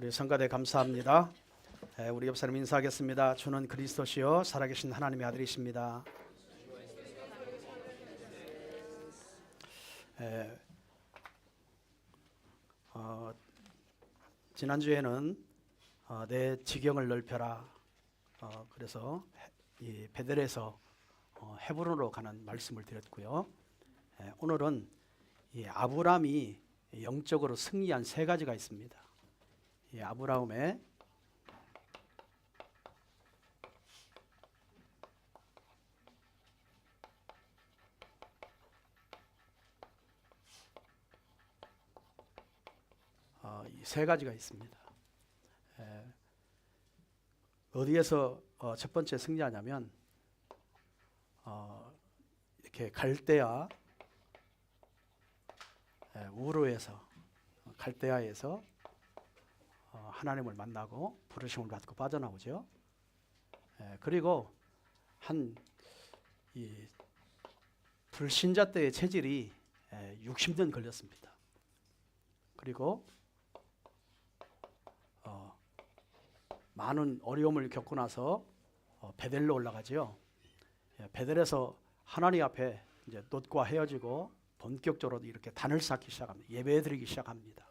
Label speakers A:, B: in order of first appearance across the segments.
A: 우리 성가대 감사합니다. 우리 옆사람 인사하겠습니다. 주는 그리스도시요 살아계신 하나님의 아들이십니다. 지난주에는 내 지경을 넓혀라. 그래서 이 베델에서 헤브론으로 가는 말씀을 드렸고요. 오늘은 이 아브라함이 영적으로 승리한 세 가지가 있습니다. 이 아브라함의 이 세 가지가 있습니다. 어디에서 첫 번째 승리하냐면 이렇게 갈대아 우르에서 갈대아에서 하나님을 만나고 부르심을 받고 빠져나오죠. 그리고 한 이 불신자 때의 체질이 60년 걸렸습니다. 그리고 많은 어려움을 겪고 나서 베델로 올라가지요. 베델에서 하나님 앞에 이제 롯과 헤어지고 본격적으로 이렇게 단을 쌓기 시작합니다. 예배드리기 시작합니다.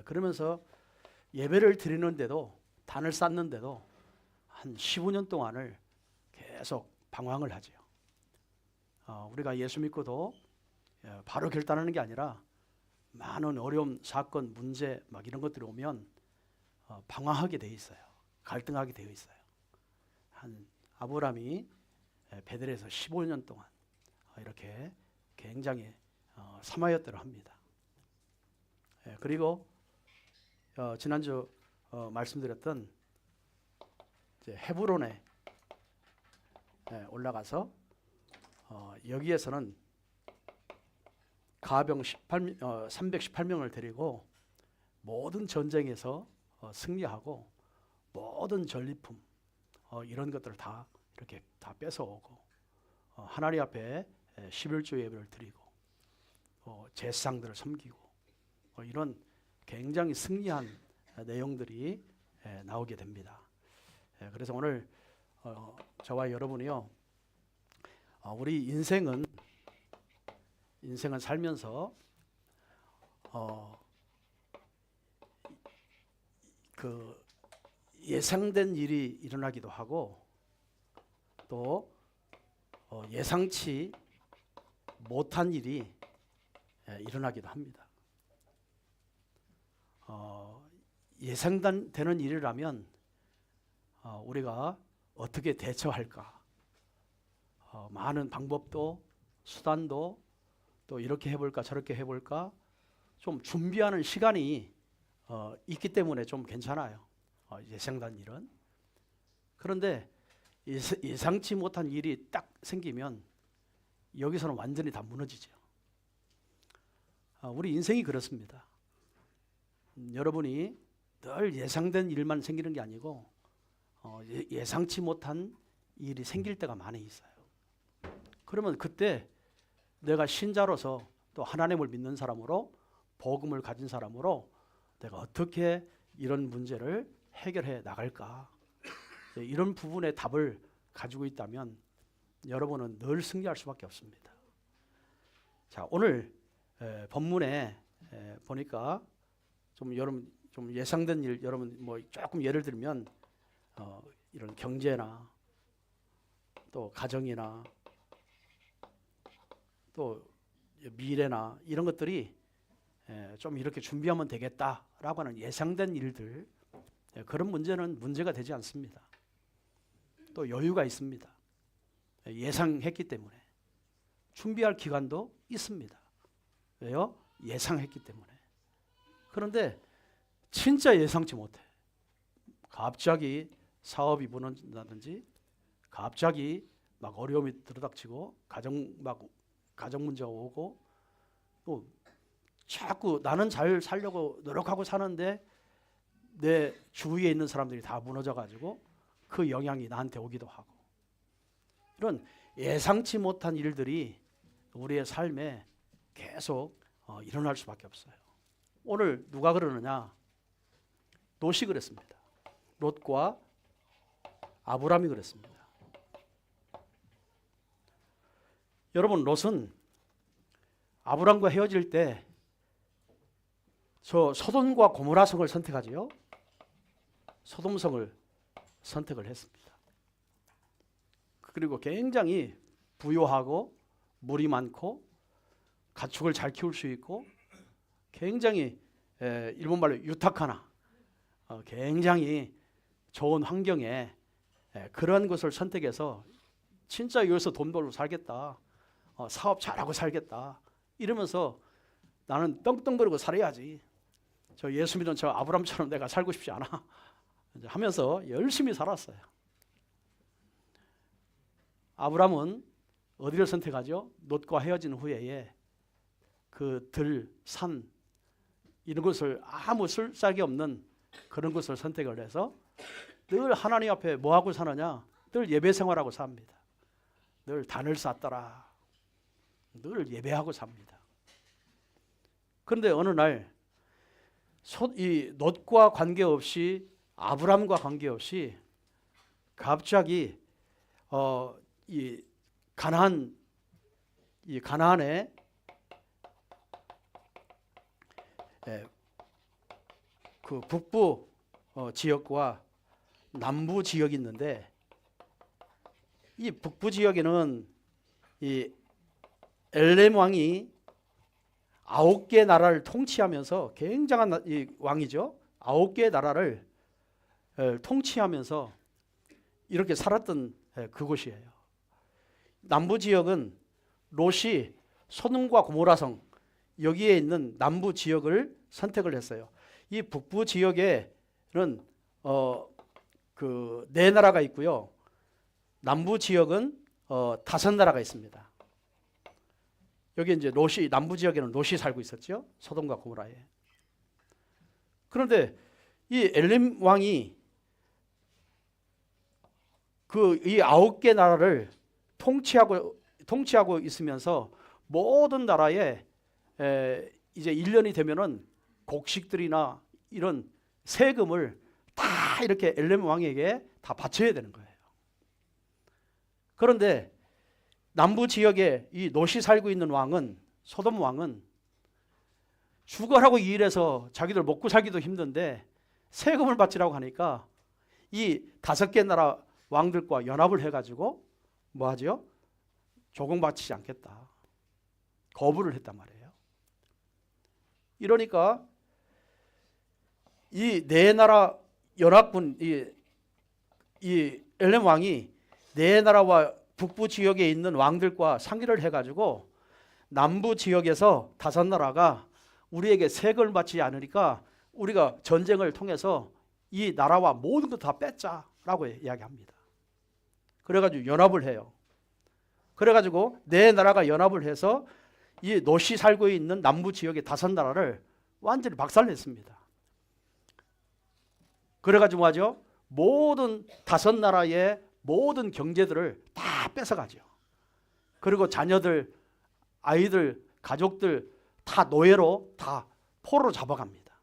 A: 그러면서 예배를 드리는데도 단을 쌓는데도 한 15년 동안을 계속 방황을 하죠. 우리가 예수 믿고도 바로 결단하는 게 아니라 많은 어려움, 사건, 문제 막 이런 것들이 오면 방황하게 돼 있어요. 갈등하게 되어 있어요. 한 아브라함이 베델에서 15년 동안 이렇게 굉장히 사마였더라 합니다. 그리고 지난주 말씀드렸던 이제 헤브론에 올라가서 여기에서는 가병 318명을 데리고 모든 전쟁에서 승리하고 모든 전리품 이런 것들을 다 이렇게 다 뺏어오고 하나님 앞에 11조 예배를 드리고 제사장들을 섬기고 이런 굉장히 승리한 내용들이 나오게 됩니다. 그래서 오늘 저와 여러분이요, 우리 인생은 살면서 그 예상된 일이 일어나기도 하고 또 예상치 못한 일이 일어나기도 합니다. 예상되는 일이라면 우리가 어떻게 대처할까? 많은 방법도 수단도 또 이렇게 해볼까 저렇게 해볼까 좀 준비하는 시간이 있기 때문에 좀 괜찮아요. 예상된 일은. 그런데 예상치 못한 일이 딱 생기면 여기서는 완전히 다 무너지죠. 우리 인생이 그렇습니다. 여러분이 늘 예상된 일만 생기는 게 아니고 예상치 못한 일이 생길 때가 많이 있어요. 그러면 그때 내가 신자로서 또 하나님을 믿는 사람으로 복음을 가진 사람으로 내가 어떻게 이런 문제를 해결해 나갈까? 이런 부분의 답을 가지고 있다면 여러분은 늘 승리할 수밖에 없습니다. 자, 오늘 본문에 보니까 여러분 좀 예상된 일, 여러분 뭐 조금 예를 들면 이런 경제나 또 가정이나 또 미래나 이런 것들이 좀 이렇게 준비하면 되겠다라고 하는 예상된 일들, 그런 문제는 문제가 되지 않습니다. 또 여유가 있습니다. 예상했기 때문에 준비할 기간도 있습니다. 왜요? 예상했기 때문에. 그런데 진짜 예상치 못해. 갑자기 사업이 무너진다든지 갑자기 막 어려움이 들어닥치고 가정 문제가 오고 또 자꾸 나는 잘 살려고 노력하고 사는데 내 주위에 있는 사람들이 다 무너져 가지고 그 영향이 나한테 오기도 하고, 이런 예상치 못한 일들이 우리의 삶에 계속 일어날 수밖에 없어요. 오늘 누가 그러느냐? 롯이 그랬습니다. 롯과 아브람이 그랬습니다. 여러분, 롯은 아브람과 헤어질 때 저 소돔과 고모라성을 선택하지요. 소돔성을 선택을 했습니다. 그리고 굉장히 부유하고 물이 많고 가축을 잘 키울 수 있고 굉장히 일본말로 유타카나 굉장히 좋은 환경에 그런 것을 선택해서 진짜 여기서 돈 벌고 살겠다, 사업 잘하고 살겠다 이러면서 나는 떵떵거리고 살아야지, 저 예수 믿는 저 아브람처럼 내가 살고 싶지 않아 하면서 열심히 살았어요. 아브람은 어디를 선택하죠? 롯과 헤어진 후에 그 들, 산 이런 것을 아무 술짝이 없는 그런 것을 선택을 해서 늘 하나님 앞에 뭐하고 사느냐? 늘 예배 생활하고 삽니다. 늘 단을 쌓더라. 늘 예배하고 삽니다. 그런데 어느 날 이 롯과 관계없이 아브람과 관계없이 갑자기 이 가나안의 그 북부 지역과 남부 지역이 있는데 이 북부 지역에는 이 엘렘 왕이 9개 나라를 통치하면서 굉장한 이 왕이죠. 9개 나라를 통치하면서 이렇게 살았던 그곳이에요. 남부 지역은 롯이 소돔과 고모라성 여기에 있는 남부 지역을 선택을 했어요. 이 북부 지역에는 그 4나라가 있고요. 남부 지역은 5나라가 있습니다. 여기 이제 롯이 남부 지역에는 롯이 살고 있었죠. 소돔과 고모라에. 그런데 이 엘렘 왕이 그 이 9개 나라를 통치하고 있으면서 모든 나라에 이제 1년이 되면은 곡식들이나 이런 세금을 다 이렇게 엘렘 왕에게 다 바쳐야 되는 거예요. 그런데 남부 지역에 이 롯이 살고 있는 왕은, 소돔 왕은 죽어라고 일해서 자기들 먹고 살기도 힘든데 세금을 바치라고 하니까 이 5개 나라 왕들과 연합을 해가지고 뭐 하죠? 조공 바치지 않겠다, 거부를 했단 말이에요. 이러니까 이 4나라 연합군, 이 엘렘 왕이 4나라와 북부 지역에 있는 왕들과 상의를 해가지고 남부 지역에서 5나라가 우리에게 세금을 바치지 않으니까 우리가 전쟁을 통해서 이 나라와 모든 것 다 뺏자라고 이야기합니다. 그래가지고 연합을 해요. 그래가지고 4나라가 연합을 해서 이 롯이 살고 있는 남부 지역의 5나라를 완전히 박살냈습니다. 그래가지고 뭐하죠? 모든 5나라의 모든 경제들을 다 뺏어가죠. 그리고 자녀들, 아이들, 가족들 다 노예로 다 포로로 잡아갑니다.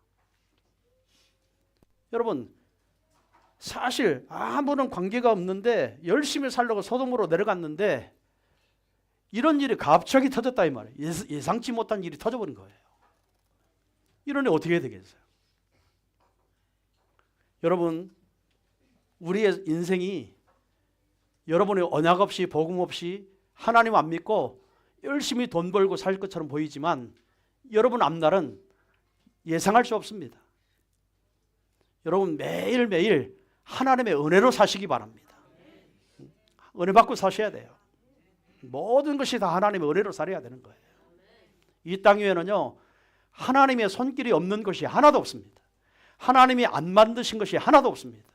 A: 여러분, 사실 아무런 관계가 없는데 열심히 살려고 소돔으로 내려갔는데 이런 일이 갑자기 터졌다 이 말이에요. 예상치 못한 일이 터져버린 거예요. 이러니 어떻게 해야 되겠어요? 여러분, 우리의 인생이 여러분의 언약 없이 복음 없이 하나님 안 믿고 열심히 돈 벌고 살 것처럼 보이지만 여러분 앞날은 예상할 수 없습니다. 여러분 매일매일 하나님의 은혜로 사시기 바랍니다. 은혜 받고 사셔야 돼요. 모든 것이 다 하나님의 은혜로 살아야 되는 거예요. 이 땅 위에는요, 하나님의 손길이 없는 것이 하나도 없습니다. 하나님이 안 만드신 것이 하나도 없습니다.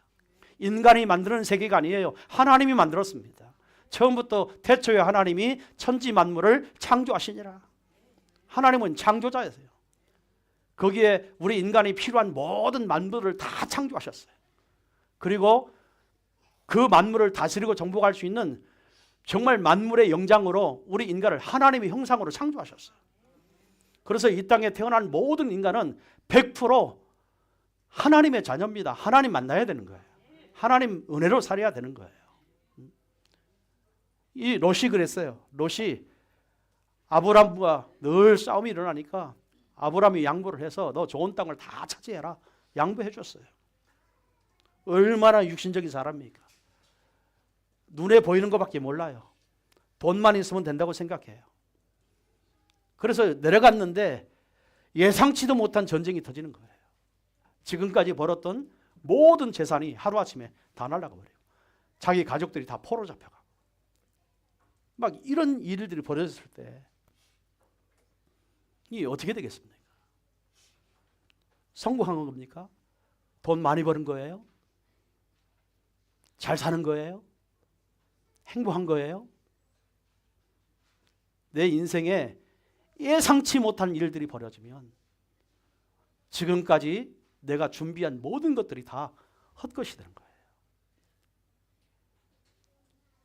A: 인간이 만드는 세계가 아니에요. 하나님이 만들었습니다. 처음부터 태초에 하나님이 천지 만물을 창조하시니라. 하나님은 창조자였어요. 거기에 우리 인간이 필요한 모든 만물을 다 창조하셨어요. 그리고 그 만물을 다스리고 정복할 수 있는 정말 만물의 영장으로 우리 인간을 하나님의 형상으로 창조하셨어요. 그래서 이 땅에 태어난 모든 인간은 100% 하나님의 자녀입니다. 하나님 만나야 되는 거예요. 하나님 은혜로 살아야 되는 거예요. 이 롯이 그랬어요. 롯이 아브람과 늘 싸움이 일어나니까 아브람이 양보를 해서 너 좋은 땅을 다 차지해라. 양보해 줬어요. 얼마나 육신적인 사람입니까? 눈에 보이는 것밖에 몰라요. 돈만 있으면 된다고 생각해요. 그래서 내려갔는데 예상치도 못한 전쟁이 터지는 거예요. 지금까지 벌었던 모든 재산이 하루아침에 다 날아가 버려요. 자기 가족들이 다 포로 잡혀가고. 막 이런 일들이 벌어졌을 때 이게 어떻게 되겠습니까? 성공한 겁니까? 돈 많이 버는 거예요? 잘 사는 거예요? 행복한 거예요? 내 인생에 예상치 못한 일들이 벌어지면 지금까지 내가 준비한 모든 것들이 다 헛것이 되는 거예요.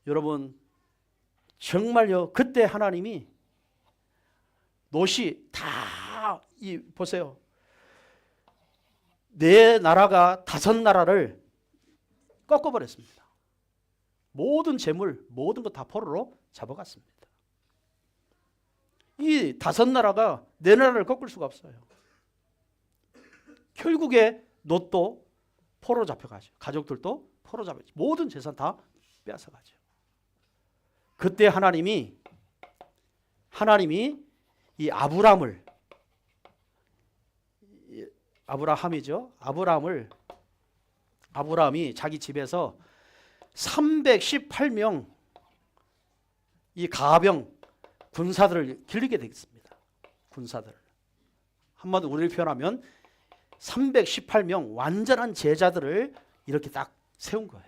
A: 여러분 정말요, 그때 하나님이 롯이 다 보세요. 내 나라가 5 나라를 꺾어버렸습니다. 모든 재물, 모든 것 다 포로로 잡아갔습니다. 이 5 나라가 내 나라를 꺾을 수가 없어요. 결국에 롯도 포로 잡혀가죠. 가족들도 포로 잡혀가죠. 모든 재산 다 빼앗아가죠. 그때 하나님이 이 아브라함이죠. 아브라함이 자기 집에서 318명 이 가병 군사들을 기르게 되겠습니다. 군사들. 한마디로 우리를 표현하면 318명 완전한 제자들을 이렇게 딱 세운 거예요.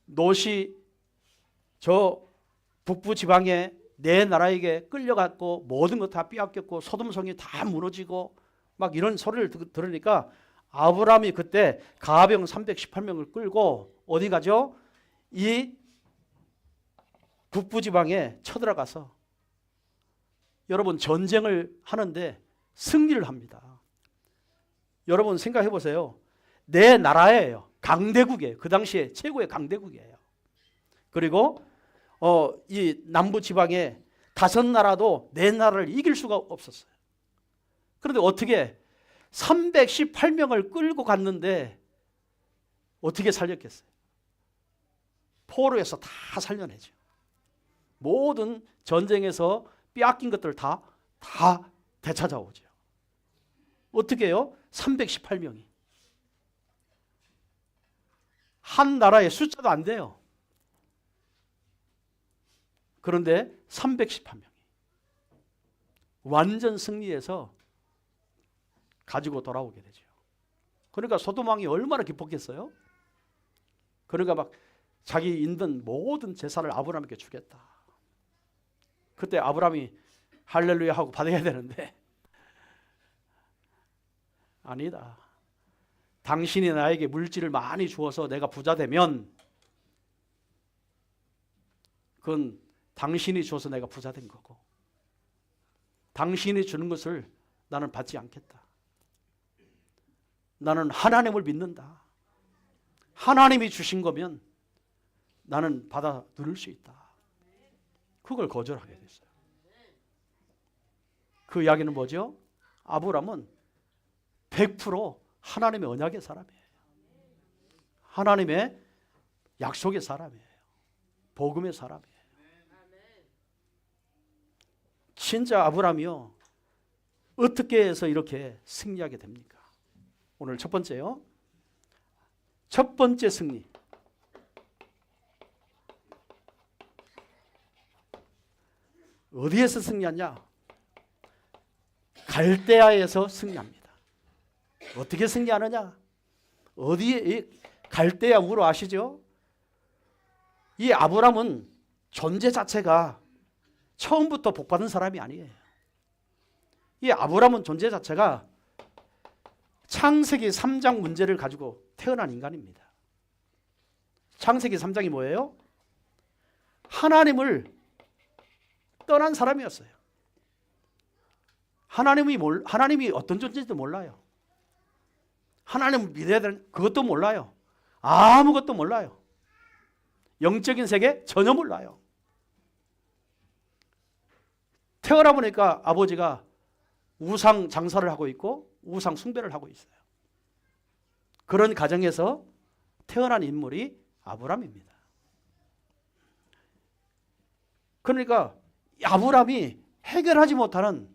A: 롯이 저 북부 지방에 내 나라에게 끌려갔고 모든 것 다 빼앗겼고 소돔성이 다 무너지고 막 이런 소리를 들으니까 아브라함이 그때 가병 318명을 끌고 어디 가죠? 이 북부 지방에 쳐들어가서 여러분 전쟁을 하는데 승리를 합니다. 여러분 생각해 보세요. 내 나라예요. 강대국이에요. 그 당시에 최고의 강대국이에요. 그리고 이 남부 지방에 5 나라도 내 나라를 이길 수가 없었어요. 그런데 어떻게 318명을 끌고 갔는데 어떻게 살렸겠어요? 포로에서 다 살려내죠. 모든 전쟁에서 빼앗긴 것들 다 되찾아오죠. 어떻게 해요? 318명이. 한 나라의 숫자도 안 돼요. 그런데 318명이 완전 승리해서 가지고 돌아오게 되죠. 그러니까 소돔 왕이 얼마나 기뻤겠어요? 그러니까 막 자기 있는 모든 재산을 아브라함에게 주겠다. 그때 아브라함이 할렐루야 하고 받아야 되는데 아니다. 당신이 나에게 물질을 많이 주어서 내가 부자 되면 그건 당신이 줘서 내가 부자 된 거고 당신이 주는 것을 나는 받지 않겠다. 나는 하나님을 믿는다. 하나님이 주신 거면 나는 받아 누릴 수 있다. 그걸 거절하게 됐어요. 그 이야기는 뭐죠? 아브라함은 100% 하나님의 언약의 사람이에요. 하나님의 약속의 사람이에요. 복음의 사람이에요. 진짜 아브라함이요. 어떻게 해서 이렇게 승리하게 됩니까? 오늘 첫 번째요. 첫 번째 승리. 어디에서 승리하냐? 갈대아에서 승리합니다. 어떻게 승리하느냐? 어디에? 갈대아 우로 아시죠? 이 아브라함은 존재 자체가 처음부터 복받은 사람이 아니에요. 이 아브라함은 존재 자체가 창세기 3장 문제를 가지고 태어난 인간입니다. 창세기 3장이 뭐예요? 하나님을 떠난 사람이었어요. 하나님이 어떤 존재인지도 몰라요. 하나님을 믿어야 되는 그것도 몰라요. 아무것도 몰라요. 영적인 세계 전혀 몰라요. 태어나 보니까 아버지가 우상 장사를 하고 있고 우상 숭배를 하고 있어요. 그런 가정에서 태어난 인물이 아브람입니다. 그러니까 아브람이 해결하지 못하는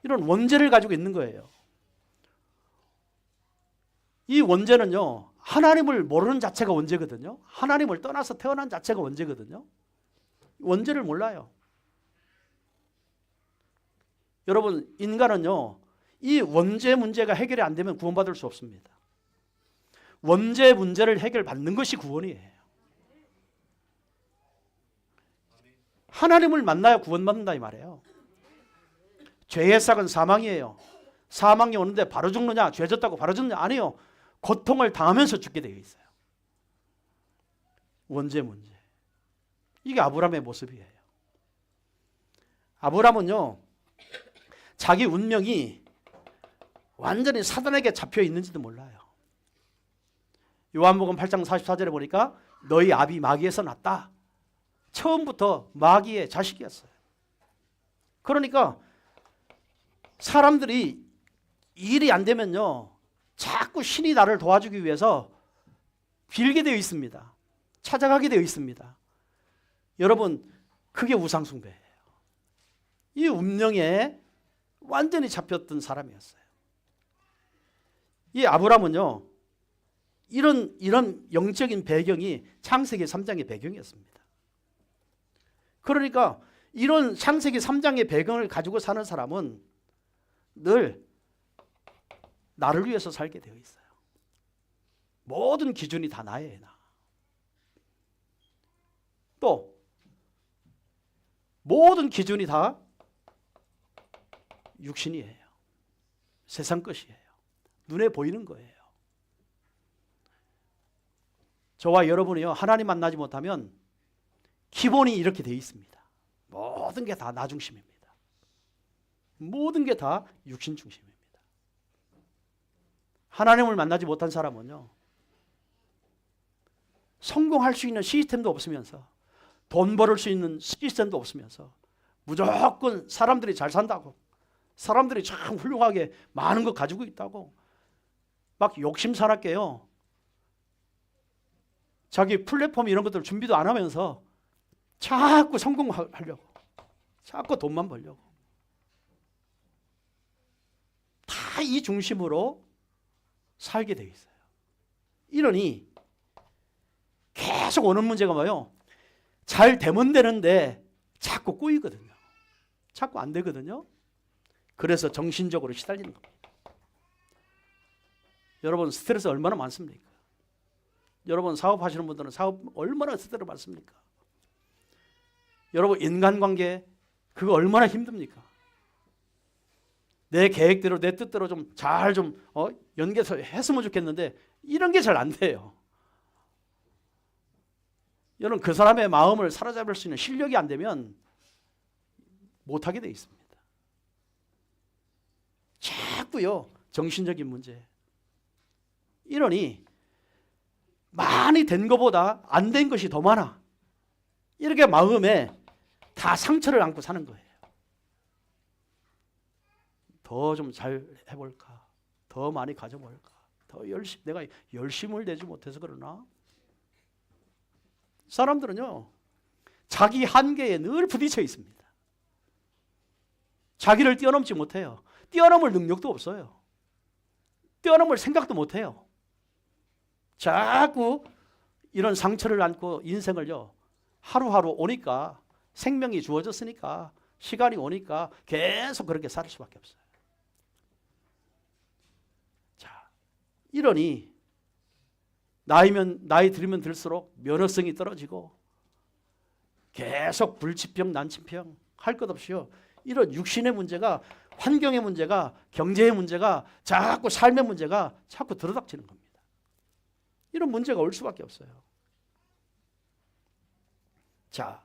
A: 이런 원죄를 가지고 있는 거예요. 이 원죄는요, 하나님을 모르는 자체가 원죄거든요. 하나님을 떠나서 태어난 자체가 원죄거든요. 원죄를 몰라요. 여러분, 인간은요, 이 원죄 문제가 해결이 안 되면 구원받을 수 없습니다. 원죄 문제를 해결받는 것이 구원이에요. 하나님을 만나야 구원받는다 이 말이에요. 죄의 삭은 사망이에요. 사망이 오는데 바로 죽느냐? 죄 졌다고 바로 죽느냐? 아니요. 고통을 당하면서 죽게 되어 있어요. 원죄 문제. 이게 아브람의 모습이에요. 아브람은요, 자기 운명이 완전히 사단에게 잡혀 있는지도 몰라요. 요한복음 8장 44절에 보니까 너희 아비 마귀에서 났다. 처음부터 마귀의 자식이었어요. 그러니까 사람들이 일이 안 되면요, 자꾸 신이 나를 도와주기 위해서 빌게 되어 있습니다. 찾아가게 되어 있습니다. 여러분, 그게 우상숭배예요. 이 운명에 완전히 잡혔던 사람이었어요. 이 아브람은요, 이런 영적인 배경이 창세기 3장의 배경이었습니다. 그러니까 이런 창세기 3장의 배경을 가지고 사는 사람은 늘 나를 위해서 살게 되어 있어요. 모든 기준이 다 나예요. 나. 또 모든 기준이 다 육신이에요. 세상 것이에요. 눈에 보이는 거예요. 저와 여러분이요, 하나님 만나지 못하면 기본이 이렇게 되어 있습니다. 모든 게 다 나 중심입니다. 모든 게 다 육신 중심입니다. 하나님을 만나지 못한 사람은요, 성공할 수 있는 시스템도 없으면서 돈 벌을 수 있는 시스템도 없으면서 무조건 사람들이 잘 산다고, 사람들이 참 훌륭하게 많은 거 가지고 있다고 막 욕심 사납게요, 자기 플랫폼 이런 것들 준비도 안 하면서 자꾸 성공하려고, 자꾸 돈만 벌려고, 다 이 중심으로 살게 돼 있어요. 이러니 계속 오는 문제가 뭐예요? 잘 되면 되는데 자꾸 꼬이거든요. 자꾸 안 되거든요. 그래서 정신적으로 시달리는 겁니다. 여러분, 스트레스 얼마나 많습니까? 여러분, 사업하시는 분들은 사업 얼마나 스트레스 많습니까? 여러분, 인간관계 그거 얼마나 힘듭니까? 내 계획대로 내 뜻대로 좀 잘 연계해서 했으면 좋겠는데 이런 게 잘 안 돼요. 여러분, 그 사람의 마음을 사로잡을 수 있는 실력이 안 되면 못하게 돼 있습니다. 자꾸요, 정신적인 문제. 이러니 많이 된 것보다 안 된 것이 더 많아. 이렇게 마음에 다 상처를 안고 사는 거예요. 더 좀 잘 해볼까? 더 많이 가져볼까? 더 열심히, 내가 열심을 내지 못해서 그러나? 사람들은요, 자기 한계에 늘 부딪혀 있습니다. 자기를 뛰어넘지 못해요. 뛰어넘을 능력도 없어요. 뛰어넘을 생각도 못해요. 자꾸 이런 상처를 안고 인생을요, 하루하루 오니까, 생명이 주어졌으니까, 시간이 오니까 계속 그렇게 살 수밖에 없어요. 자, 이러니 나이 들면 들수록 면역성이 떨어지고 계속 불치병, 난치병 할 것 없이요, 이런 육신의 문제가, 환경의 문제가, 경제의 문제가, 자꾸 삶의 문제가 자꾸 들어닥치는 겁니다. 이런 문제가 올 수밖에 없어요. 자,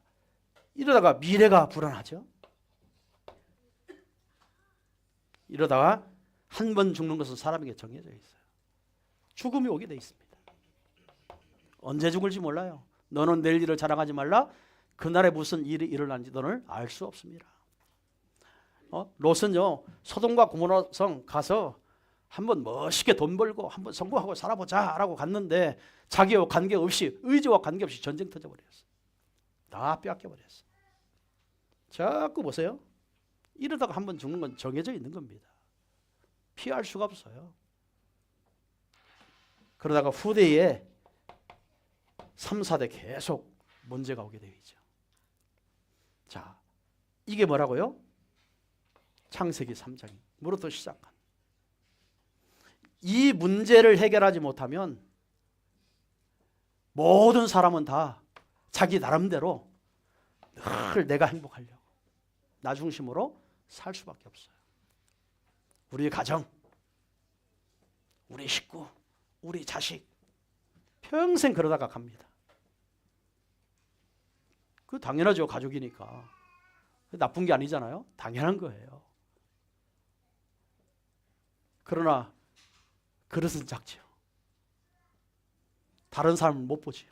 A: 이러다가 미래가 불안하죠. 이러다가 한 번 죽는 것은 사람에게 정해져 있어요. 죽음이 오게 돼 있습니다. 언제 죽을지 몰라요. 너는 내일 일을 자랑하지 말라. 그날에 무슨 일이 일어난지 너는 알 수 없습니다. 롯은요 소돔과 고모라 성 가서 한번 멋있게 돈 벌고 한번 성공하고 살아보자라고 갔는데 자기와 관계없이 의지와 관계없이 전쟁 터져버렸어요. 다 빼앗겨버렸어요. 자꾸 보세요. 이러다가 한번 죽는 건 정해져 있는 겁니다. 피할 수가 없어요. 그러다가 후대에 3, 4대 계속 문제가 오게 되어 있죠. 자, 이게 뭐라고요? 창세기 3장으로부터 시작한. 이 문제를 해결하지 못하면 모든 사람은 다 자기 나름대로 늘 내가 행복하려고 나 중심으로 살 수밖에 없어요. 우리 가정, 우리 식구, 우리 자식 평생 그러다가 갑니다. 그 당연하죠. 가족이니까. 나쁜 게 아니잖아요. 당연한 거예요. 그러나 그릇은 작지요. 다른 사람을 못 보지요.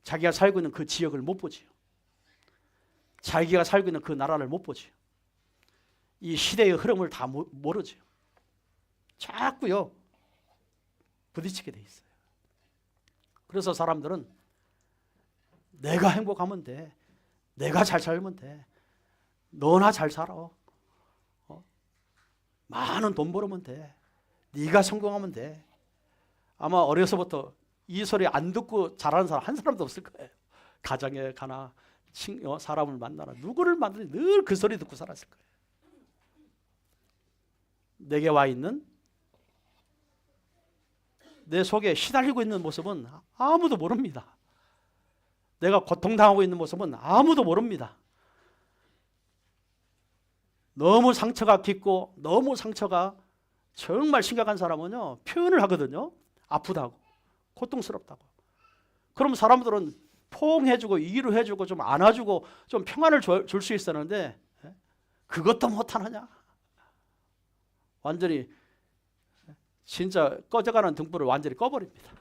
A: 자기가 살고 있는 그 지역을 못 보지요. 자기가 살고 있는 그 나라를 못 보지요. 이 시대의 흐름을 다 모르지요. 자꾸요 부딪히게 돼 있어요. 그래서 사람들은 내가 행복하면 돼. 내가 잘 살면 돼. 너나 잘 살아. 많은 돈 벌으면 돼. 네가 성공하면 돼. 아마 어려서부터 이 소리 안 듣고 자라는 사람 한 사람도 없을 거예요. 가정에 가나 사람을 만나나 누구를 만나나 늘 그 소리 듣고 살았을 거예요. 내게 와 있는 내 속에 시달리고 있는 모습은 아무도 모릅니다. 내가 고통당하고 있는 모습은 아무도 모릅니다. 너무 상처가 깊고 너무 상처가 정말 심각한 사람은요 표현을 하거든요. 아프다고 고통스럽다고. 그럼 사람들은 포옹해주고 위로해주고 좀 안아주고 좀 평안을 줄 수 있었는데 그것도 못하느냐. 완전히 진짜 꺼져가는 등불을 완전히 꺼버립니다.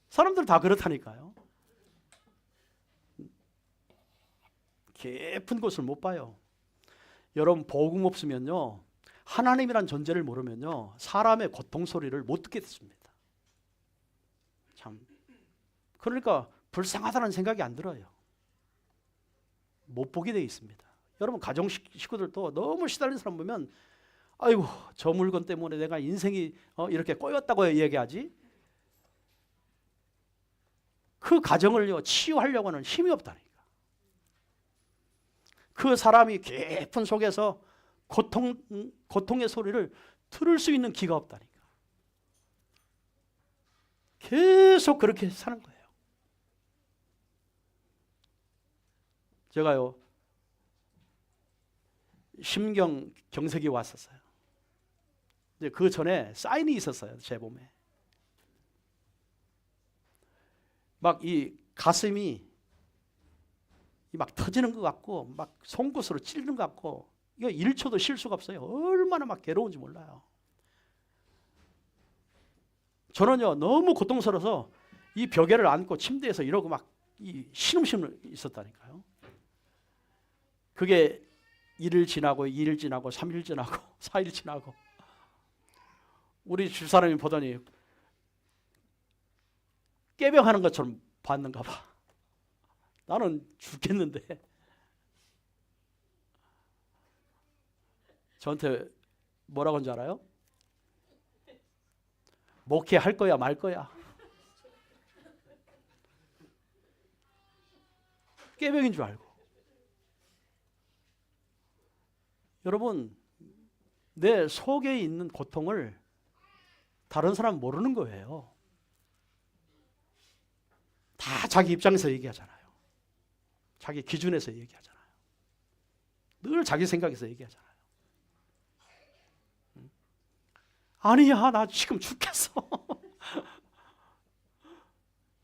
A: 사람들 다 그렇다니까요. 깊은 곳을 못 봐요. 여러분 복음 없으면요 하나님이란 존재를 모르면요 사람의 고통 소리를 못 듣게 됐습니다. 참 그러니까 불쌍하다는 생각이 안 들어요. 못 보게 돼 있습니다. 여러분 가정 식구들도 너무 시달린 사람 보면 아이고 저 물건 때문에 내가 인생이 이렇게 꼬였다고 얘기하지 그 가정을요 치유하려고 하는 힘이 없다니까. 그 사람이 깊은 속에서 고통의 소리를 들을 수 있는 기가 없다니까. 계속 그렇게 사는 거예요. 제가요 심경 경색이 왔었어요. 이제 그 전에 사인이 있었어요. 제 몸에. 막 이 가슴이 막 터지는 것 같고 막 송곳으로 찌르는 것 같고 이거 1초도 쉴 수가 없어요. 얼마나 막 괴로운지 몰라요. 저는요 너무 고통스러워서 이 벽에를 안고 침대에서 이러고 막 이 신음신음 있었다니까요. 그게 1일 지나고 2일 지나고 3일 지나고 4일 지나고 우리 집사람이 보더니 깨병하는 것처럼 봤는가 봐. 나는 죽겠는데 저한테 뭐라고 한줄 알아요? 목회할 거야 말 거야. 깨병인 줄 알고. 여러분 내 속에 있는 고통을 다른 사람 모르는 거예요. 다 자기 입장에서 얘기하잖아요. 자기 기준에서 얘기하잖아요. 늘 자기 생각에서 얘기하잖아요. 아니야 나 지금 죽겠어.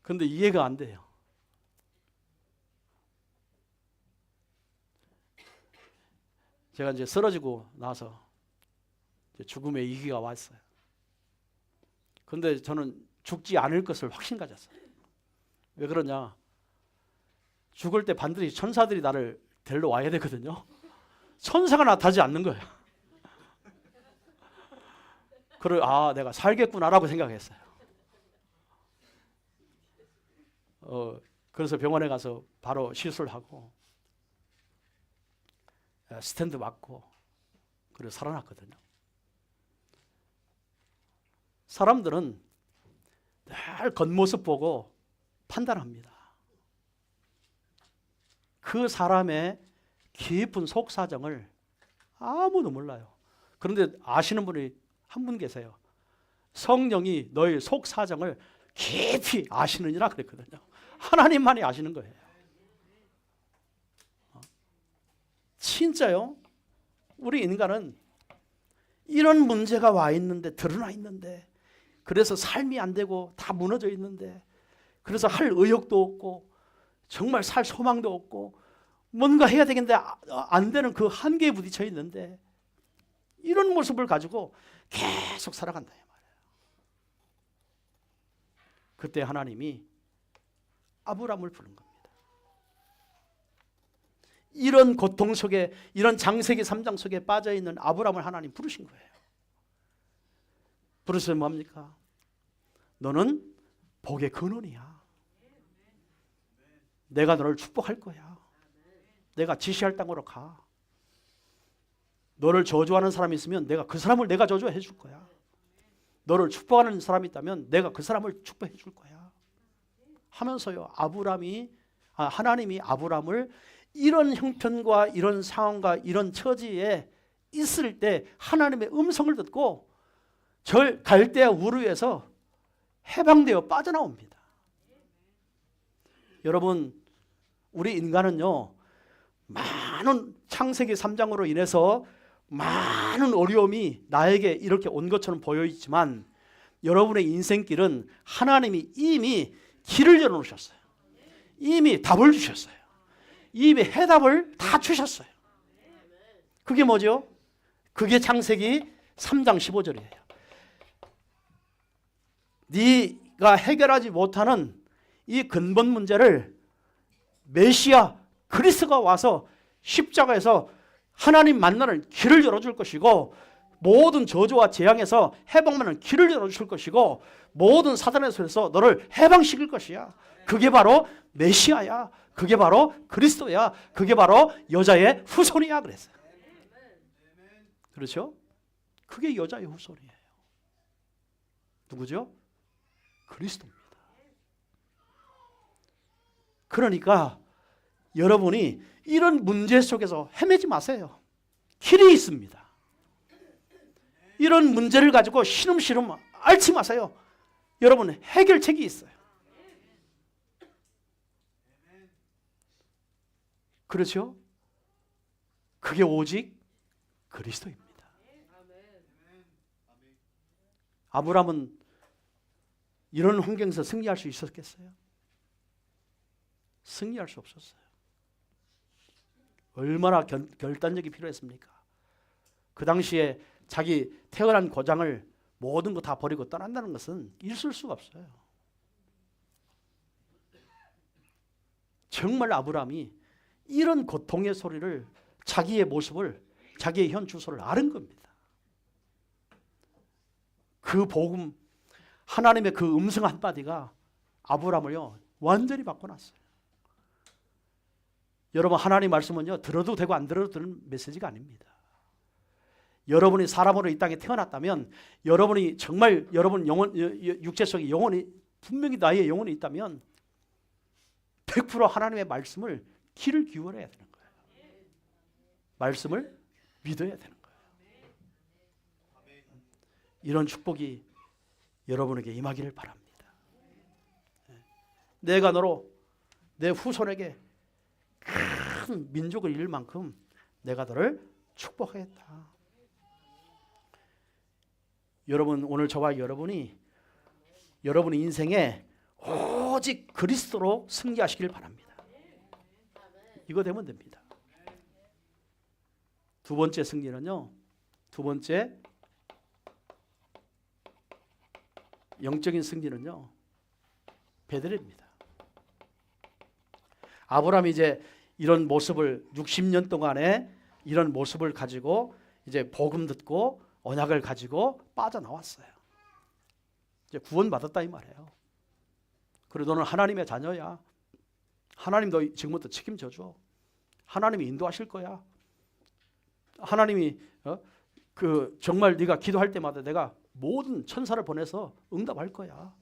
A: 근데 이해가 안 돼요. 제가 이제 쓰러지고 나서 이제 죽음의 위기가 왔어요. 그런데 저는 죽지 않을 것을 확신 가졌어요. 왜 그러냐? 죽을 때 반드시 천사들이 나를 데리러 와야 되거든요. 천사가 나타나지 않는 거예요. 그래, 내가 살겠구나라고 생각했어요. 그래서 병원에 가서 바로 시술하고 스탠드 맞고 그래서 살아났거든요. 사람들은 늘 겉모습 보고 판단합니다. 그 사람의 깊은 속사정을 아무도 몰라요. 그런데 아시는 분이 한 분 계세요. 성령이 너의 속사정을 깊이 아시느니라 그랬거든요. 하나님만이 아시는 거예요. 진짜요? 우리 인간은 이런 문제가 와 있는데, 드러나 있는데, 그래서 삶이 안 되고 다 무너져 있는데, 그래서 할 의욕도 없고 정말 살 소망도 없고 뭔가 해야 되겠는데 안 되는 그 한계에 부딪혀 있는데, 이런 모습을 가지고 계속 살아간다 이 말이에요. 그때 하나님이 아브라함을 부른 겁니다. 이런 고통 속에, 이런 창세기 3장 속에 빠져있는 아브라함을 하나님 부르신 거예요. 부르셔서 뭡니까? 너는 복의 근원이야. 내가 너를 축복할 거야. 내가 지시할 땅으로 가. 너를 저주하는 사람이 있으면 내가 그 사람을 내가 저주해 줄 거야. 너를 축복하는 사람이 있다면 내가 그 사람을 축복해 줄 거야. 하면서요, 하나님이 아브라함을 이런 형편과 이런 상황과 이런 처지에 있을 때 하나님의 음성을 듣고 갈대아 우르에서 해방되어 빠져나옵니다. 여러분, 우리 인간은요, 많은 창세기 3장으로 인해서 많은 어려움이 나에게 이렇게 온 것처럼 보여있지만 여러분의 인생길은 하나님이 이미 길을 열어놓으셨어요. 이미 답을 주셨어요. 이미 해답을 다 주셨어요. 그게 뭐죠? 그게 창세기 3장 15절이에요. 네가 해결하지 못하는 이 근본 문제를 메시아 그리스도가 와서 십자가에서 하나님 만나는 길을 열어줄 것이고, 모든 저주와 재앙에서 해방하는 길을 열어줄 것이고, 모든 사단의 손에서 너를 해방시킬 것이야. 그게 바로 메시아야. 그게 바로 그리스도야. 그게 바로 여자의 후손이야 그랬어요. 그렇죠? 그게 여자의 후손이에요. 누구죠? 그리스도입니다. 그러니까 여러분이 이런 문제 속에서 헤매지 마세요. 길이 있습니다. 이런 문제를 가지고 시름시름 앓지 마세요. 여러분, 해결책이 있어요. 그렇죠? 그게 오직 그리스도입니다. 아브라함은 이런 환경에서 승리할 수 있었겠어요? 승리할 수 없었어요. 얼마나 결단력이 필요했습니까? 그 당시에 자기 태어난 고장을 모든 거 다 버리고 떠난다는 것은 있을 수가 없어요. 정말 아브라함이 이런 고통의 소리를, 자기의 모습을, 자기의 현 주소를 아는 겁니다. 그 복음, 하나님의 그 음성 한마디가 아브라함을요 완전히 바꿔놨어요. 여러분, 하나님 말씀은요 들어도 되고 안 들어도 되는 메시지가 아닙니다. 여러분이 사람으로 이 땅에 태어났다면, 여러분이 정말 여러분 육체 속에 영혼이, 분명히 나의 영혼이 있다면 100% 하나님의 말씀을 귀를 기울여야 되는 거예요. 말씀을 믿어야 되는 거예요. 이런 축복이 여러분에게 임하기를 바랍니다. 내가 너로 내 후손에게 큰 민족을 이룰 만큼 내가 너를 축복하겠다. 여러분, 오늘 저와 여러분이 여러분의 인생에 오직 그리스도로 승리하시길 바랍니다. 이거 되면 됩니다. 두 번째 승리는요. 두 번째 영적인 승리는요. 베들레입니다. 아브라함이 이제 이런 모습을 60년 동안에 이런 모습을 가지고 이제 복음 듣고 언약을 가지고 빠져나왔어요. 이제 구원받았다 이 말이에요. 그리고 너는 하나님의 자녀야. 하나님 너 지금부터 책임져 줘. 하나님이 인도하실 거야. 하나님이 정말 네가 기도할 때마다 내가 모든 천사를 보내서 응답할 거야.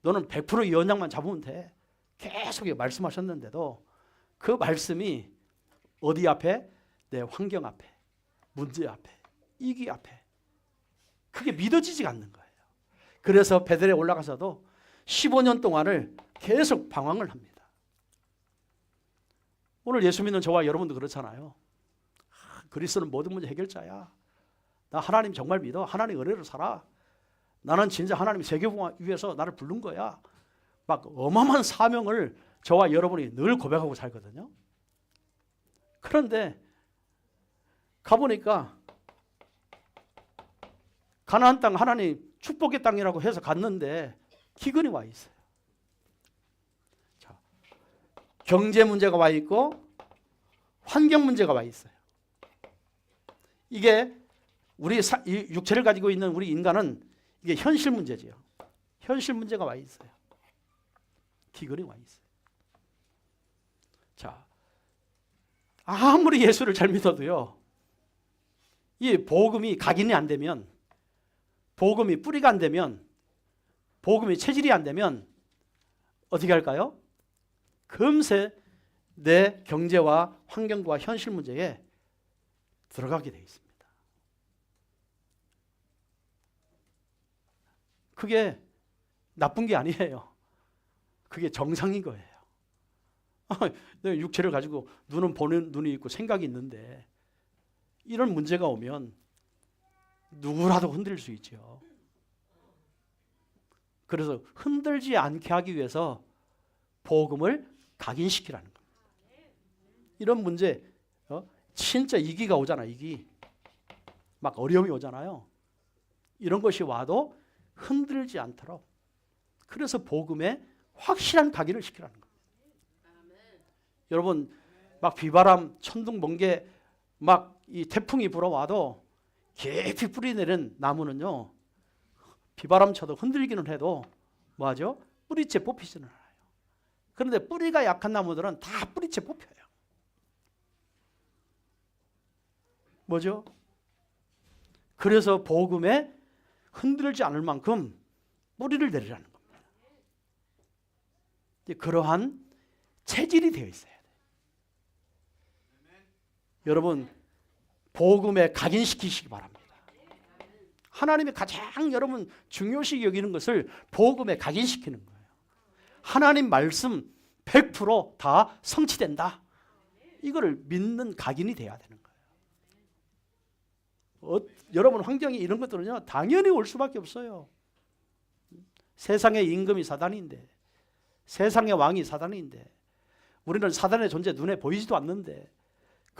A: 너는 100% 이 언약만 잡으면 돼. 계속 말씀하셨는데도 그 말씀이 어디 앞에? 내 환경 앞에, 문제 앞에, 이기 앞에 그게 믿어지지가 않는 거예요. 그래서 베델에 올라가서도 15년 동안을 계속 방황을 합니다. 오늘 예수 믿는 저와 여러분도 그렇잖아요. 그리스도는 모든 문제 해결자야. 나 하나님 정말 믿어. 하나님 은혜로 살아. 나는 진짜 하나님 세계복음 위해서 나를 부른 거야. 막 어마어마한 사명을 저와 여러분이 늘 고백하고 살거든요. 그런데 가보니까 가나안 땅 하나님 축복의 땅이라고 해서 갔는데 기근이 와 있어요. 자, 경제 문제가 와 있고 환경 문제가 와 있어요. 이게 우리 육체를 가지고 있는 우리 인간은 이게 현실 문제지요. 현실 문제가 와 있어요. 기근이 와 있어요. 자, 아무리 예수를 잘 믿어도요. 이 복음이 각인이 안 되면, 복음이 뿌리가 안 되면, 복음이 체질이 안 되면 어떻게 할까요? 금세 내 경제와 환경과 현실 문제에 들어가게 되어 있습니다. 그게 나쁜 게 아니에요. 그게 정상인 거예요. 내 육체를 가지고 눈은 보는 눈이 있고 생각이 있는데 이런 문제가 오면 누구라도 흔들릴 수 있죠. 그래서 흔들지 않게 하기 위해서 복음을 각인시키라는 겁니다. 이런 문제 진짜 이기가 오잖아. 이기 막 어려움이 오잖아요. 이런 것이 와도 흔들지 않도록 그래서 복음에 확실한 각인을 시키라는 겁니다. 여러분 막 비바람 천둥 번개 막 이 태풍이 불어와도 깊이 뿌리 내린 나무는요 비바람 쳐도 흔들기는 해도 뭐하죠? 뿌리채 뽑히지는 않아요. 그런데 뿌리가 약한 나무들은 다 뿌리채 뽑혀요. 뭐죠? 그래서 복음에 흔들지 않을 만큼 뿌리를 내리라는 겁니다. 그러한 체질이 되어 있어야 돼요. 여러분 복음에 각인시키시기 바랍니다. 하나님이 가장 여러분 중요시 여기는 것을 복음에 각인시키는 거예요. 하나님 말씀 100% 성취된다. 이거를 믿는 각인이 돼야 되는 거예요. 여러분 환경이 이런 것들은요 당연히 올 수밖에 없어요. 세상의 임금이 사단인데 세상의 왕이 사단인데 우리는 사단의 존재 눈에 보이지도 않는데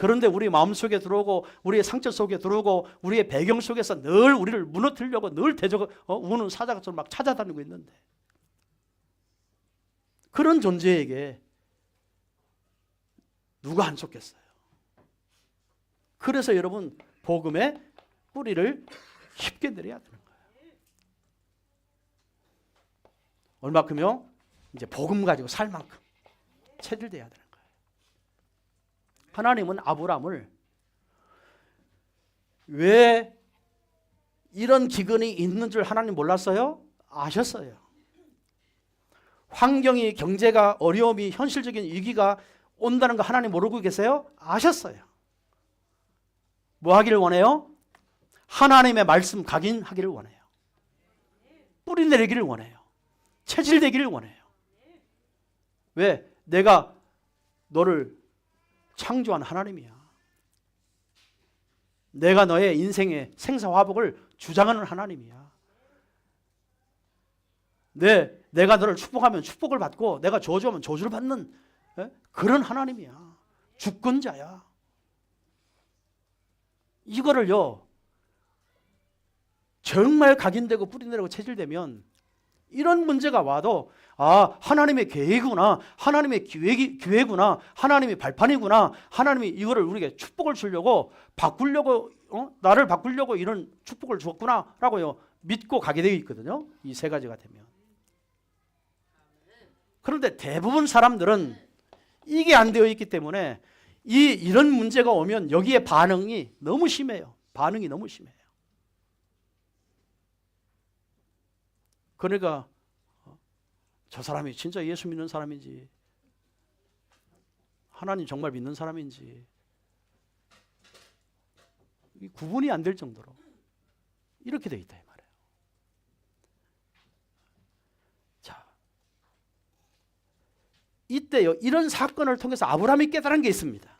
A: 그런데 우리 마음속에 들어오고 우리의 상처 속에 들어오고 우리의 배경 속에서 늘 우리를 무너뜨리려고 늘 우는 사자처럼 막 찾아다니고 있는데 그런 존재에게 누가 안 속겠어요? 그래서 여러분 복음의 뿌리를 쉽게 내려야 되는 거예요. 얼마큼요? 이제 복음 가지고 살 만큼 체질돼야 되는 거예요. 하나님은 아브라함을 왜 이런 기근이 있는 줄 하나님 몰랐어요? 아셨어요. 환경이 경제가 어려움이 현실적인 위기가 온다는 거 하나님 모르고 계세요? 아셨어요. 뭐 하기를 원해요? 하나님의 말씀 각인하기를 원해요. 뿌리 내리기를 원해요. 체질되기를 원해요. 왜? 내가 너를 창조한 하나님이야. 내가 너의 인생의 생사화복을 주장하는 하나님이야. 내가 너를 축복하면 축복을 받고 내가 저주하면 저주를 받는 그런 하나님이야. 주권자야. 이거를요 정말 각인되고 뿌리내리고 체질되면 이런 문제가 와도 하나님의 계획이구나, 하나님의 기회구나, 하나님의 발판이구나, 하나님이 이거를 우리에게 축복을 주려고 바꾸려고 나를 바꾸려고 이런 축복을 주었구나 라고요 믿고 가게 되어 있거든요. 이 세 가지가 되면. 그런데 대부분 사람들은 이게 안 되어 있기 때문에 이런 문제가 오면 여기에 반응이 너무 심해요. 반응이 너무 심해요. 그러니까 저 사람이 진짜 예수 믿는 사람인지 하나님 정말 믿는 사람인지 구분이 안 될 정도로 이렇게 돼 있다 이 말이에요. 자, 이때요 이런 사건을 통해서 아브라함이 깨달은 게 있습니다.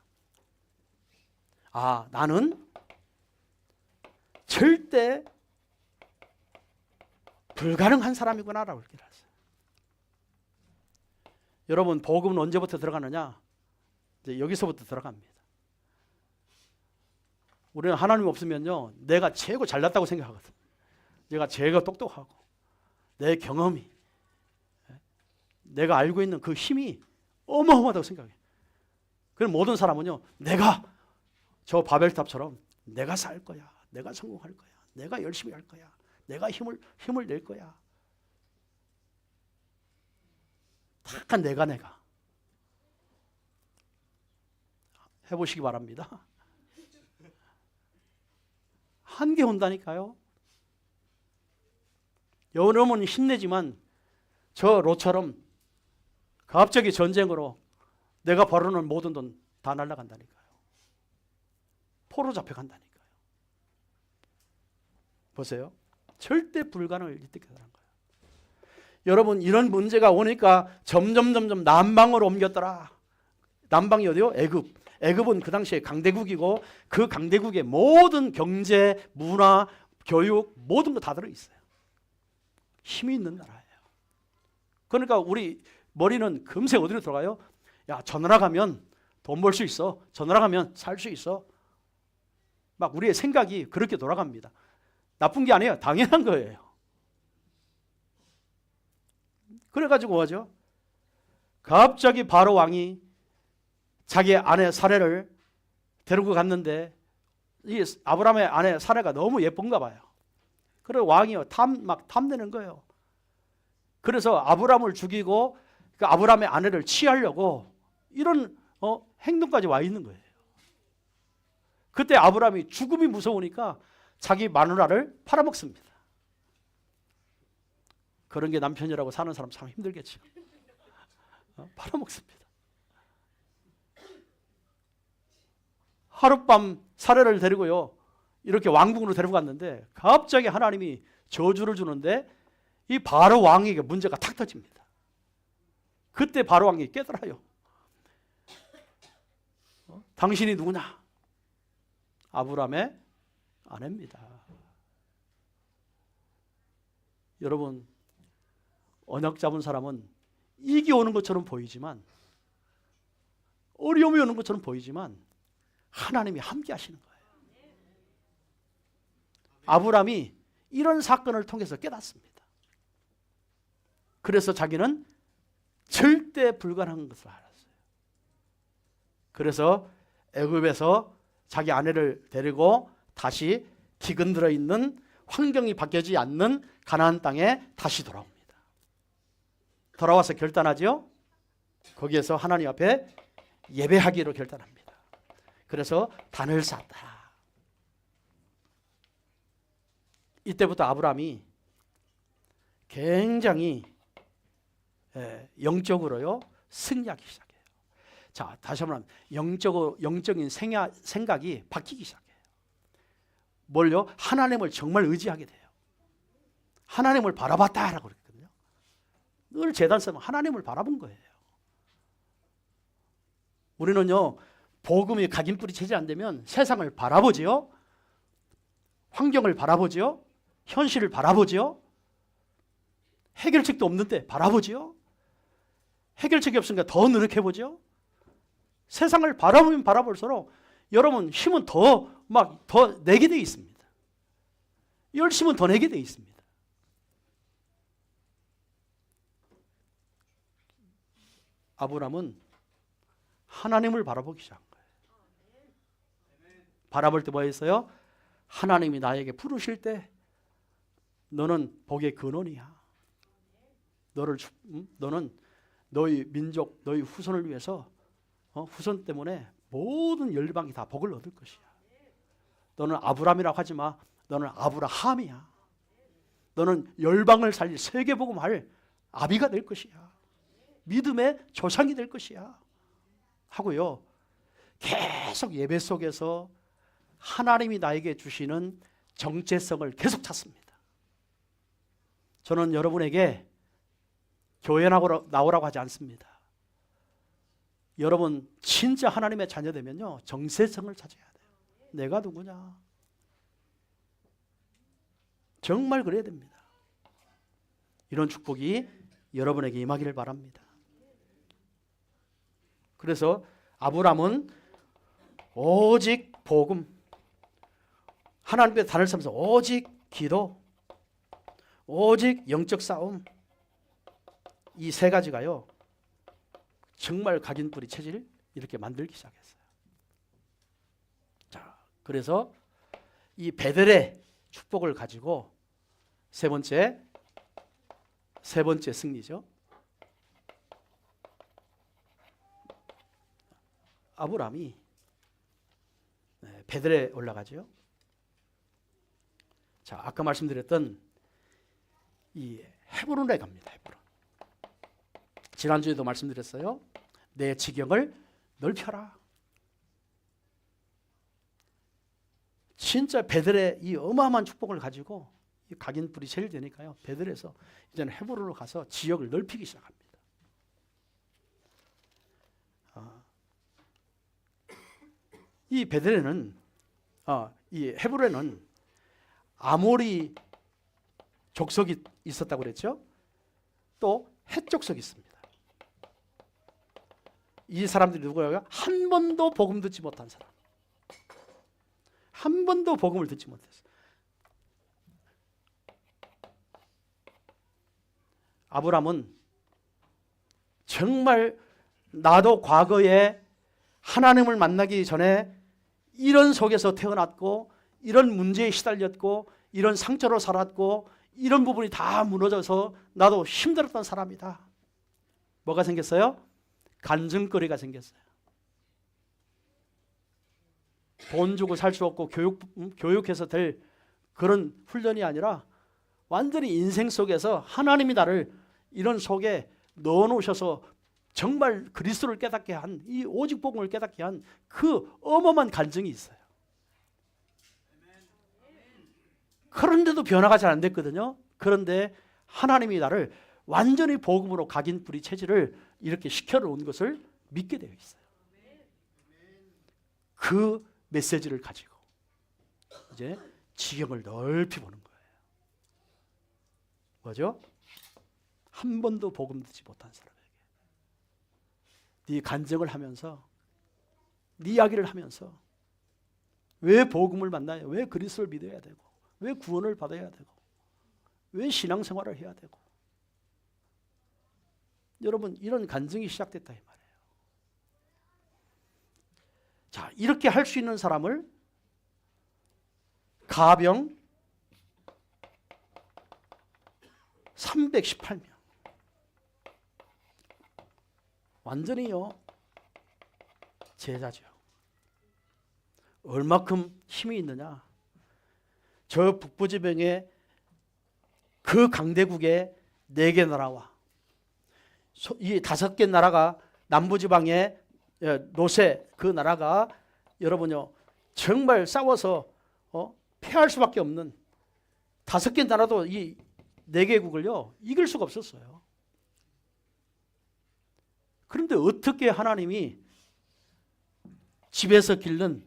A: 나는 절대 불가능한 사람이구나라고 깨달았어요. 여러분 복음은 언제부터 들어가느냐? 이제 여기서부터 들어갑니다. 우리는 하나님 없으면요 내가 최고 잘났다고 생각하거든. 내가 제가 똑똑하고 내 경험이 내가 알고 있는 그 힘이 어마어마하다고 생각해요. 그럼 모든 사람은요 내가 저 바벨탑처럼 내가 살 거야, 내가 성공할 거야, 내가 열심히 할 거야, 내가 힘을 낼 거야. 다 내가 해보시기 바랍니다. 한계 온다니까요. 여러분은 힘내지만 저 롯처럼 갑자기 전쟁으로 내가 벌어놓은 모든 돈 다 날아간다니까요. 포로 잡혀간다니까요. 보세요. 절대 불가능을 이때 깨달은 거예요. 여러분 이런 문제가 오니까 점점 남방으로 옮겼더라. 남방이 어디요? 애굽. 애굽은 그 당시에 강대국이고 그 강대국의 모든 경제, 문화, 교육 모든 거 다 들어있어요. 힘이 있는 나라예요. 그러니까 우리 머리는 금세 어디로 들어가요? 야, 저 나라 가면 돈 벌 수 있어. 저 나라 가면 살 수 있어. 막 우리의 생각이 그렇게 돌아갑니다. 나쁜 게 아니에요. 당연한 거예요. 그래가지고 뭐죠? 갑자기 바로 왕이 자기 아내 사레를 데리고 갔는데 이 아브라함의 아내 사레가 너무 예쁜가 봐요. 그래서 왕이요 막 탐내는 거예요. 그래서 아브라함을 죽이고 그 아브라함의 아내를 취하려고 이런 행동까지 와 있는 거예요. 그때 아브라함이 죽음이 무서우니까 자기 마누라를 팔아먹습니다. 그런 게 남편이라고 사는 사람 참 힘들겠죠. 팔아먹습니다. 하룻밤 사례를 데리고요 이렇게 왕궁으로 데리고 갔는데 갑자기 하나님이 저주를 주는데 이 바로 왕에게 문제가 탁 터집니다. 그때 바로 왕이 깨달아요. 당신이 누구냐? 아브라함의 아내입니다. 여러분 언약 잡은 사람은 이익이 오는 것처럼 보이지만 어려움이 오는 것처럼 보이지만 하나님이 함께 하시는 거예요. 아브라함이 이런 사건을 통해서 깨닫습니다. 그래서 자기는 절대 불가능한 것을 알았어요. 그래서 애굽에서 자기 아내를 데리고 다시 기근 들어있는 환경이 바뀌지 않는 가나안 땅에 다시 돌아옵니다. 돌아와서 결단하죠. 거기에서 하나님 앞에 예배하기로 결단합니다. 그래서 단을 쌓았다. 이때부터 아브라함이 굉장히 영적으로요 승리하기 시작해요. 자, 다시 한번 영적인 생각이 바뀌기 시작해요. 뭘요? 하나님을 정말 의지하게 돼요. 하나님을 바라봤다라고 그랬거든요. 늘 제단 쓰면 하나님을 바라본 거예요. 우리는요 복음이 각인뿌리 체질 안 되면 세상을 바라보지요, 환경을 바라보지요, 현실을 바라보지요, 해결책도 없는데 바라보지요. 해결책이 없으니까 더 노력해보죠. 세상을 바라보면 바라볼수록 여러분 힘은 더 막 더 내게 돼 있습니다. 열심은 더 내게 돼 있습니다. 아브라함은 하나님을 바라보기 시작한 거예요. 바라볼 때 뭐였어요? 하나님이 나에게 부르실 때 너는 복의 근원이야. 너는 너희 민족, 너희 후손을 위해서 후손 때문에 모든 열방이 다 복을 얻을 것이야. 너는 아브라함이라고 하지 마. 너는 아브라함이야. 너는 열방을 살릴 세계복음할 아비가 될 것이야. 믿음의 조상이 될 것이야. 하고요. 계속 예배 속에서 하나님이 나에게 주시는 정체성을 계속 찾습니다. 저는 여러분에게 교회 나오라고 하지 않습니다. 여러분 진짜 하나님의 자녀 되면요, 정체성을 찾아야 돼요. 내가 누구냐? 정말 그래야 됩니다. 이런 축복이 여러분에게 임하기를 바랍니다. 그래서 아브라함은 오직 복음, 하나님의 단을 쓰면서 오직 기도, 오직 영적 싸움, 이 세 가지가요 정말 각인뿌리 체질 이렇게 만들기 시작했어요. 자, 그래서 이 베델의 축복을 가지고 세 번째 승리죠. 아브라함이 베델에 올라가죠. 자, 아까 말씀드렸던 이 헤브론에 갑니다. 헤브론. 지난주에도 말씀드렸어요. 내 지경을 넓혀라. 진짜 베델의 이 어마어마한 축복을 가지고 각인뿌리 제일 되니까요. 베델에서 이제는 헤브론으로 가서 지역을 넓히기 시작합니다. 이 베델에는 이 헤브론에는 아모리 족속이 있었다고 그랬죠. 또 헷 족속이 있습니다. 이 사람들이 누구예요? 한 번도 복음 듣지 못한 사람. 한 번도 복음을 듣지 못했어요. 아브라함은 정말 나도 과거에 하나님을 만나기 전에 이런 속에서 태어났고 이런 문제에 시달렸고 이런 상처로 살았고 이런 부분이 다 무너져서 나도 힘들었던 사람이다. 뭐가 생겼어요? 간증거리가 생겼어요. 돈 주고 살 수 없고 교육해서 될 그런 훈련이 아니라 완전히 인생 속에서 하나님이 나를 이런 속에 넣어놓으셔서 정말 그리스도를 깨닫게 한, 이 오직 복음을 깨닫게 한 그 어마어마한 간증이 있어요. 그런데도 변화가 잘 안 됐거든요. 그런데 하나님이 나를 완전히 복음으로 각인뿌리 체질을 이렇게 시켜놓은 것을 믿게 되어 있어요. 그 메시지를 가지고 이제 지경을 넓히 보는 거예요. 뭐죠? 한 번도 복음 듣지 못한 사람에게 네 간증을 하면서 네 이야기를 하면서 왜 복음을 만나야, 왜 그리스도를 믿어야 되고, 왜 구원을 받아야 되고, 왜 신앙생활을 해야 되고. 여러분 이런 간증이 시작됐다 이 말이에요. 자, 이렇게 할 수 있는 사람을 가병 318명. 완전히요 제자죠. 얼마큼 힘이 있느냐. 저 북부지방에 그 강대국의 4개 나라와 이 5개 나라가 남부지방의 노세 그 나라가 여러분요 정말 싸워서 패할 수밖에 없는 5개 나라도 이 4개국을요 이길 수가 없었어요. 그런데 어떻게 하나님이 집에서 기른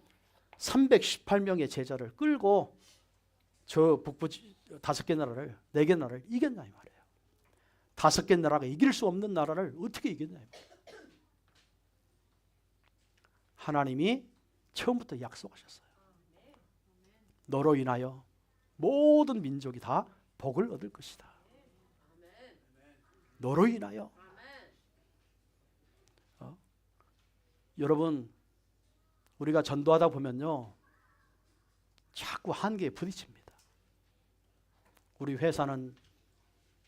A: 318명의 제자를 끌고 저 북부 5개 나라를 4개 나라를 이겼나 이 말이에요. 5개 나라가 이길 수 없는 나라를 어떻게 이겼나 이 말이에요. 하나님이 처음부터 약속하셨어요. 너로 인하여 모든 민족이 다 복을 얻을 것이다. 너로 인하여. 여러분, 우리가 전도하다 보면요, 자꾸 한계에 부딪힙니다. 우리 회사는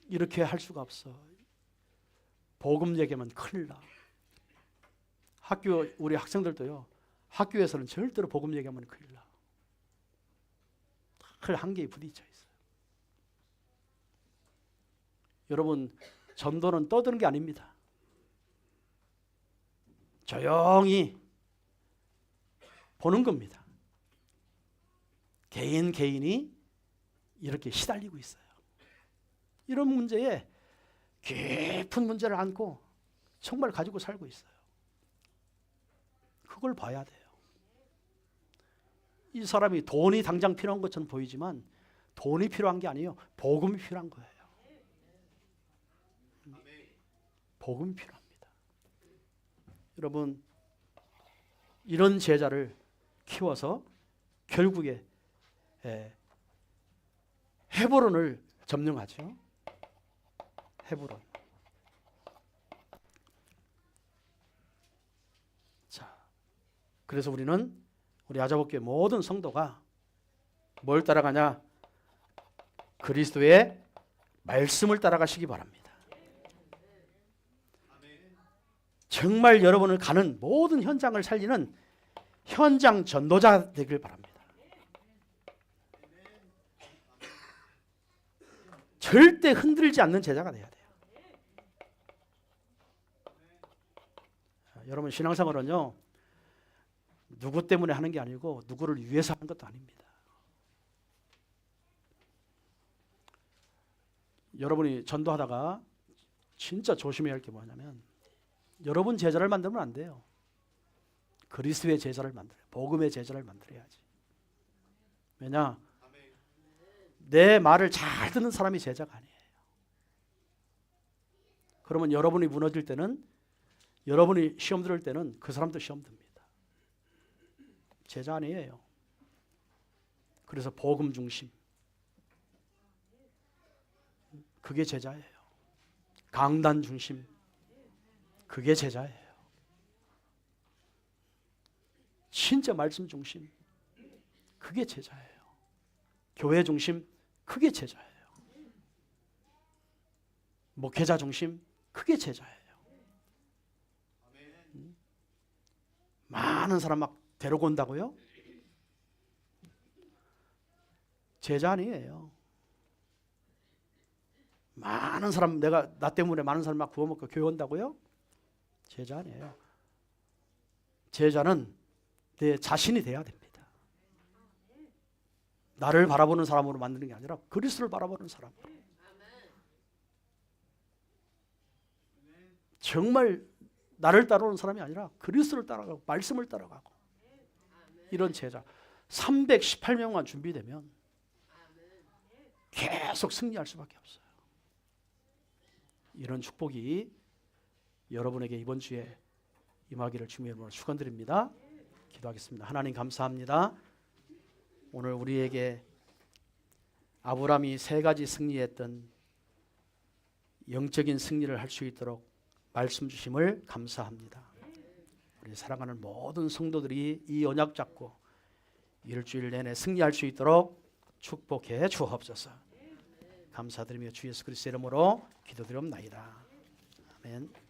A: 이렇게 할 수가 없어. 복음 얘기하면 큰일 나. 우리 학생들도요, 학교에서는 절대로 복음 얘기하면 큰일 나. 늘 한계에 부딪혀 있어요. 여러분, 전도는 떠드는 게 아닙니다. 조용히 보는 겁니다. 개인이 이렇게 시달리고 있어요. 이런 문제에 깊은 문제를 안고 정말 가지고 살고 있어요. 그걸 봐야 돼요. 이 사람이 돈이 당장 필요한 것처럼 보이지만 돈이 필요한 게 아니에요. 복음이 필요한 거예요. 복음이 필요합니다. 여러분, 이런 제자를 키워서 결국에 헤브론을 점령하죠. 헤브론. 자, 그래서 우리 아자복교회 모든 성도가 뭘 따라가냐? 그리스도의 말씀을 따라가시기 바랍니다. 정말 여러분을 가는 모든 현장을 살리는 현장 전도자 되길 바랍니다. 절대 흔들리지 않는 제자가 돼야 돼요. 여러분, 신앙생활은요, 누구 때문에 하는 게 아니고 누구를 위해서 하는 것도 아닙니다. 여러분이 전도하다가 진짜 조심해야 할 게 뭐냐면, 여러분 제자를 만들면 안 돼요. 그리스도의 제자를 만들어요. 복음의 제자를 만들어야지. 왜냐? 내 말을 잘 듣는 사람이 제자가 아니에요. 그러면 여러분이 무너질 때는, 여러분이 시험 들을 때는 그 사람도 시험 듭니다. 제자 아니에요. 그래서 복음 중심, 그게 제자예요. 강단 중심, 그게 제자예요. 진짜 말씀 중심, 그게 제자예요. 교회 중심, 그게 제자예요. 목회자 중심, 그게 제자예요. 많은 사람 막 데리고 온다고요? 제자 아니에요. 많은 사람, 나 때문에 많은 사람 막 구워먹고 교회 온다고요? 제자 아니에요. 제자는 내 자신이 돼야 됩니다. 나를 바라보는 사람으로 만드는 게 아니라 그리스도를 바라보는 사람으로. 정말 나를 따라오는 사람이 아니라 그리스도를 따라가고 말씀을 따라가고, 이런 제자 318명만 준비되면 계속 승리할 수밖에 없어요. 이런 축복이 여러분에게 이번 주에 임하기를 주님의 이름으로 축원드립니다. 기도하겠습니다. 하나님 감사합니다. 오늘 우리에게 아브라함이 3가지 승리했던 영적인 승리를 할 수 있도록 말씀 주심을 감사합니다. 우리 사랑하는 모든 성도들이 이 언약 잡고 일주일 내내 승리할 수 있도록 축복해 주옵소서. 감사드리며 주 예수 그리스도의 이름으로 기도드리옵나이다. 아멘.